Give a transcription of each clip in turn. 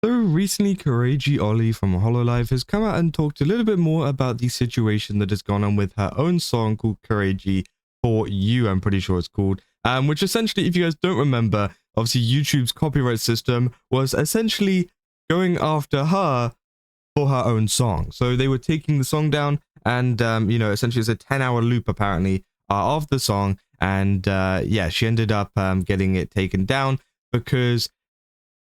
So recently, Kureiji Ollie from hololive has come out and talked a little bit more about the situation that has gone on with her own song called Kureiji for You, I'm pretty sure it's called, which essentially, if you guys don't remember, obviously YouTube's copyright system was essentially going after her for her own song. So they were taking the song down and, essentially it's a 10-hour loop apparently of the song. And yeah, she ended up getting it taken down because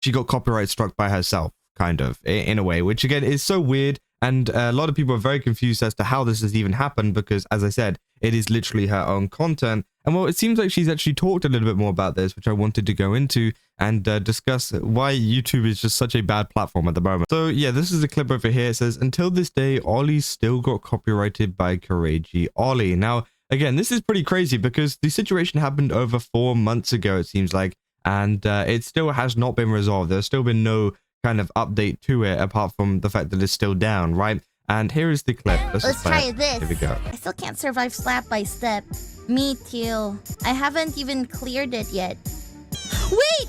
she got copyright struck by herself, kind of, in a way, which again is so weird. And a lot of people are very confused as to how this has even happened because, as I said, it is literally her own content. And well, it seems like she's actually talked a little bit more about this, which I wanted to go into and discuss why YouTube is just such a bad platform at the moment. So yeah, this is a clip over here. It says, until this day, Ollie still got copyrighted by Kureiji Ollie. Now, again, this is pretty crazy because the situation happened over 4 months ago, it seems like. And it still has not been resolved. There's still been no kind of update to it apart from the fact that it's still down, right? And here is the clip. Let's try this. Here we go. I still can't survive slap by step. Me too. I haven't even cleared it yet. Wait!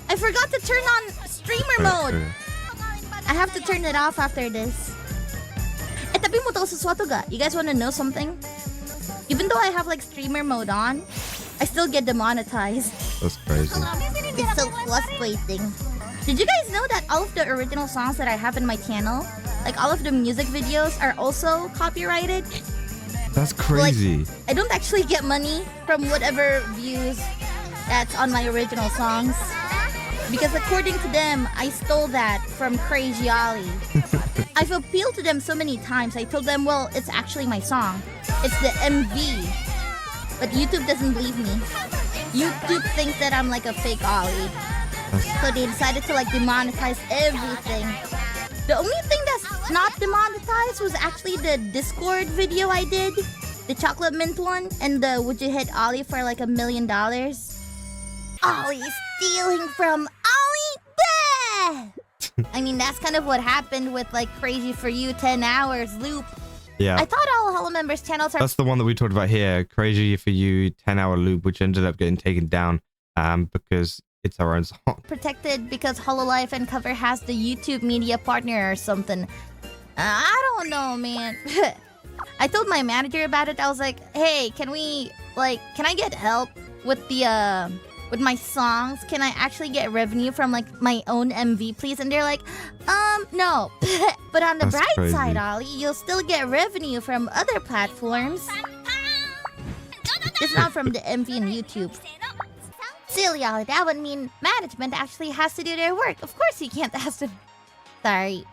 I forgot to turn on streamer mode. I have to turn it off after this. Tapi mo to sa swatu ga. You guys want to know something? Even though I have like streamer mode on, I still get demonetized. That's crazy. It's so frustrating. Did you guys know that all of the original songs that I have in my channel, like all of the music videos, are also copyrighted? That's crazy. Like, I don't actually get money from whatever views that's on my original songs. Because according to them, I stole that from Kureiji Ollie. I've appealed to them so many times. I told them, well, it's actually my song. It's the MV. But YouTube doesn't believe me. YouTube thinks that I'm like a fake Ollie. So they decided to like demonetize everything. The only thing that's not demonetized was actually the Discord video I did. The chocolate mint one. And the would you hit Ollie for like $1 million? Ollie stealing from Ollie. Bah! I mean, that's kind of what happened with like Crazy For You 10 hours loop. Yeah. I thought all Holo members' channels are... That's the one that we talked about here. Crazy For You 10-hour loop, which ended up getting taken down because it's our own song. Protected because hololive and cover has the YouTube media partner or something. I don't know, man. I told my manager about it. I was like, hey, can I get help with the with my songs? Can I actually get revenue from like my own MV, please? And they're like, no. But on the bright side, Ollie, you'll still get revenue from other platforms. It's not from the MV and YouTube. Silly, Ollie, that would mean management actually has to do their work. Of course you can't ask them. Sorry.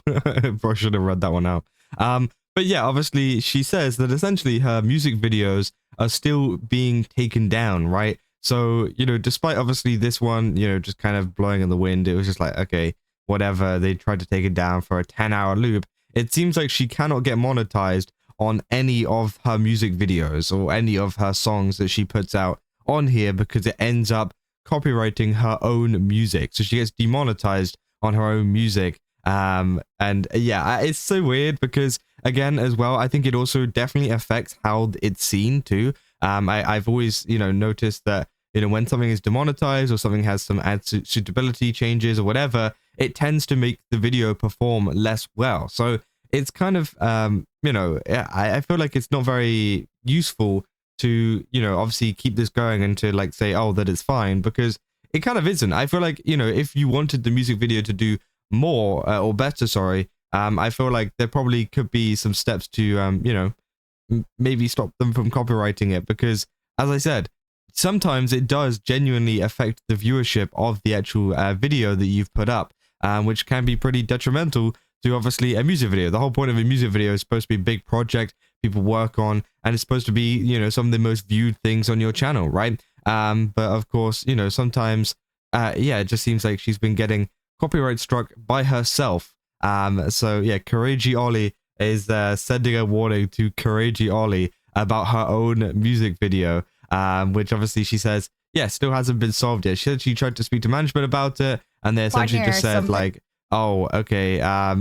Probably should have read that one out. But yeah, obviously she says that essentially her music videos are still being taken down, right? So, despite obviously this one, just kind of blowing in the wind, it was just like, okay, whatever. They tried to take it down for a 10-hour loop. It seems like she cannot get monetized on any of her music videos or any of her songs that she puts out on here because it ends up copyrighting her own music. So she gets demonetized on her own music. And yeah, it's so weird because again, as well, I think it also definitely affects how it's seen too. I've always, noticed that, when something is demonetized or something has some ad suitability changes or whatever, it tends to make the video perform less well. So it's kind of, I feel like it's not very useful to, obviously keep this going and to like say, oh, that it's fine, because it kind of isn't. I feel like, if you wanted the music video to do more or better, sorry, I feel like there probably could be some steps to, maybe stop them from copywriting it, because as I said, sometimes it does genuinely affect the viewership of the actual video that you've put up, which can be pretty detrimental to obviously a music video. The whole point of a music video is supposed to be a big project people work on, and it's supposed to be, some of the most viewed things on your channel, right? But of course, sometimes, yeah, it just seems like she's been getting copyright struck by herself. So yeah, Kureiji Ollie is sending a warning to Kureiji Ollie about her own music video, which obviously she says, yeah, still hasn't been solved yet. She said she tried to speak to management about it, and they essentially just said like, oh, okay,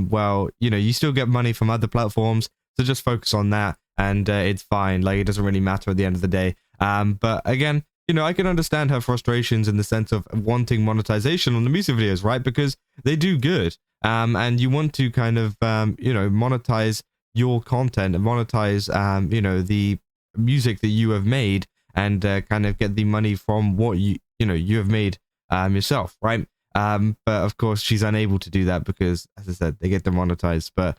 well, you still get money from other platforms, so just focus on that, and it's fine. Like, it doesn't really matter at the end of the day. But again, you know, I can understand her frustrations in the sense of wanting monetization on the music videos, right? Because they do good. And you want to kind of, you know, monetize your content and monetize, you know, the music that you have made, and kind of get the money from what you know, you have made yourself, right? But of course, she's unable to do that because, as I said, they get demonetized. But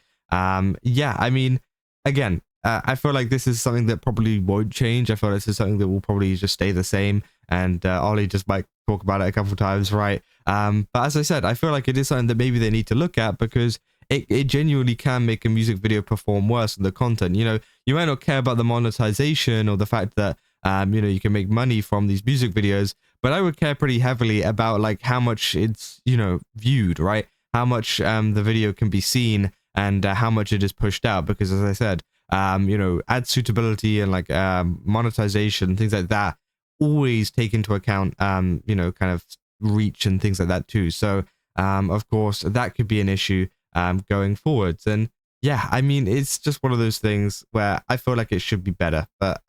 yeah, I mean, again, I feel like this is something that probably won't change. I feel like this is something that will probably just stay the same. And Ollie just might talk about it a couple of times, right? But as I said, I feel like it is something that maybe they need to look at, because it genuinely can make a music video perform worse than the content. You know, you might not care about the monetization or the fact that, you know, you can make money from these music videos, but I would care pretty heavily about like how much it's, you know, viewed, right? How much the video can be seen, and how much it is pushed out. Because as I said, you know, ad suitability and like monetization, things like that, always take into account, you know, kind of reach and things like that too. So, of course, that could be an issue going forwards. And yeah, I mean, it's just one of those things where I feel like it should be better, but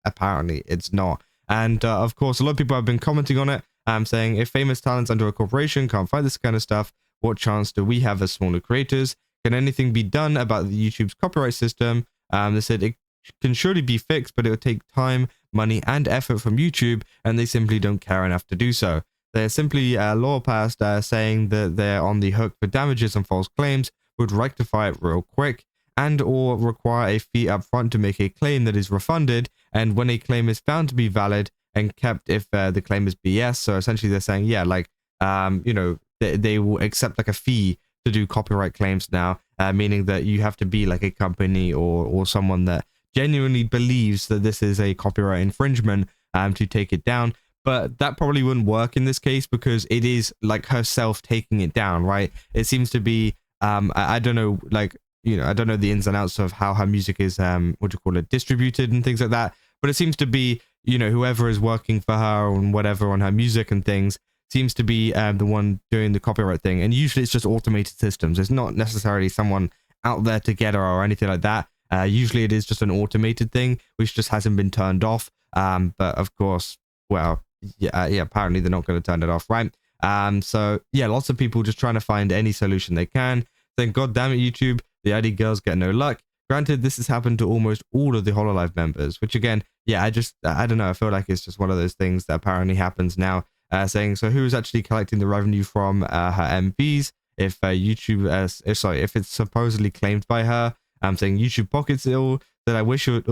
apparently it's not. And of course, a lot of people have been commenting on it, saying, if famous talents under a corporation can't find this kind of stuff, what chance do we have as smaller creators? Can anything be done about the YouTube's copyright system? They said it can surely be fixed, but it would take time, money, and effort from YouTube, and they simply don't care enough to do so. They're simply law passed saying that they're on the hook for damages and false claims, would rectify it real quick, and or require a fee up front to make a claim that is refunded, and when a claim is found to be valid and kept if the claim is BS. So essentially they're saying, yeah, like, you know, they will accept like a fee to do copyright claims now, meaning that you have to be like a company or someone that genuinely believes that this is a copyright infringement to take it down. But that probably wouldn't work in this case, because it is like herself taking it down, right? It seems to be, I don't know, like, you know, I don't know the ins and outs of how her music is, what do you call it, distributed and things like that. But it seems to be, you know, whoever is working for her and whatever on her music and things seems to be the one doing the copyright thing. And usually it's just automated systems. It's not necessarily someone out there to get her or anything like that. Usually it is just an automated thing, which just hasn't been turned off. But of course, well, yeah, apparently they're not going to turn it off, right? So yeah, lots of people just trying to find any solution they can, saying, God damn it, YouTube, the ID girls get no luck. Granted, this has happened to almost all of the hololive members, which again, yeah, I don't know, I feel like it's just one of those things that apparently happens now. Saying, so who's actually collecting the revenue from her MVs? If YouTube, if it's supposedly claimed by her, I'm saying YouTube pockets it all. That I wish you,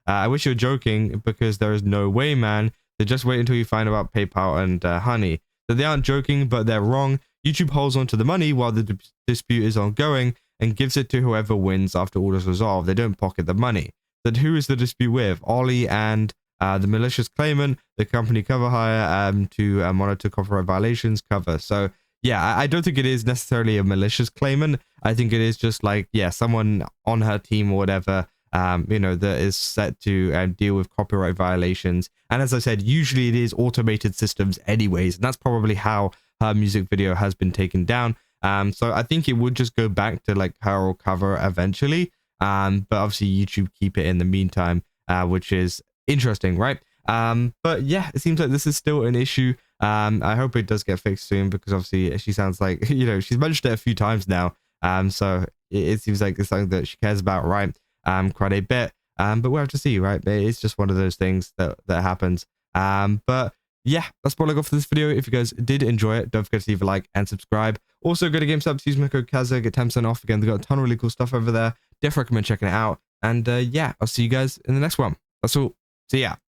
I wish you were joking, because there is no way, man. So just wait until you find about PayPal and Honey. So they aren't joking, but they're wrong. YouTube holds on to the money while the dispute is ongoing and gives it to whoever wins after all is resolved. They don't pocket the money. Then who is the dispute with? Ollie and the malicious claimant, the company cover hire to monitor copyright violations cover. So yeah, I don't think it is necessarily a malicious claimant. I think it is just like, yeah, someone on her team or whatever, you know, that is set to deal with copyright violations. And as I said, usually it is automated systems anyways, and that's probably how her music video has been taken down. So I think it would just go back to like her or cover eventually. But obviously YouTube keep it in the meantime, which is interesting, right? But yeah, it seems like this is still an issue. I hope it does get fixed soon, because obviously she sounds like, you know, she's mentioned it a few times now. So it seems like it's something that she cares about, right? Quite a bit. But we'll have to see, right? It's just one of those things that happens. But yeah, that's what I got for this video. If you guys did enjoy it, don't forget to leave a like and subscribe. Also, go to GameStop, use my code Kaza, get 10% off. Again, they've got a ton of really cool stuff over there. Definitely recommend checking it out. And yeah, I'll see you guys in the next one. That's all. See ya.